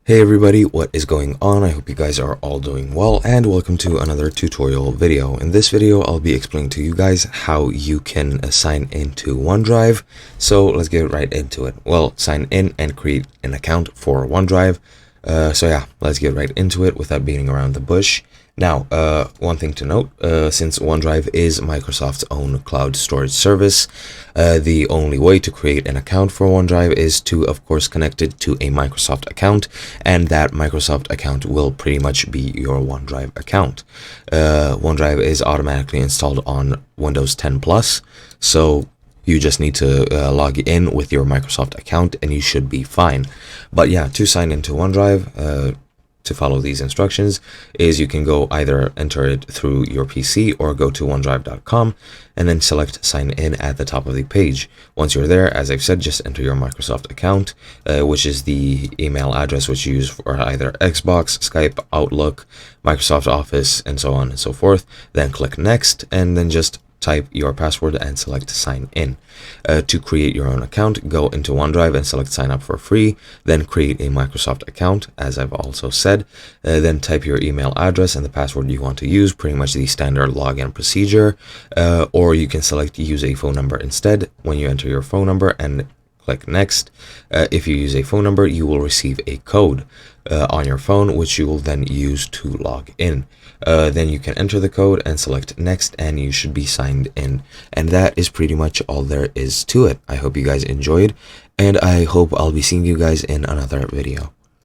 Hey everybody, what is going on? I hope you guys are all doing well, and welcome to another tutorial video. In this video, I'll be explaining to you guys how you can sign into OneDrive. So let's get right into it. Well, sign in and create an account for OneDrive. Let's get right into it without beating around the bush. Now, one thing to note, since OneDrive is Microsoft's own cloud storage service, the only way to create an account for OneDrive is to, of course, connect it to a Microsoft account, and that Microsoft account will pretty much be your OneDrive account. OneDrive is automatically installed on Windows 10 Plus, so you just need to log in with your Microsoft account and you should be fine. But yeah, to sign into OneDrive, to follow these instructions is you can go either enter it through your PC or go to OneDrive.com and then select sign in at the top of the page. Once you're there, as I've said, just enter your Microsoft account, which is the email address which you use for either Xbox, Skype, Outlook, Microsoft Office, and so on and so forth. Then click next and then just type your password and select sign in. To create your own account, go into OneDrive and select sign up for free, then create a Microsoft account, as I've also said, then type your email address and the password you want to use, pretty much the standard login procedure, or you can select use a phone number instead when you enter your phone number and click next. If you use a phone number, you will receive a code on your phone, which you will then use to log in. Then you can enter the code and select next, and you should be signed in. And that is pretty much all there is to it. I hope you guys enjoyed, and I hope I'll be seeing you guys in another video.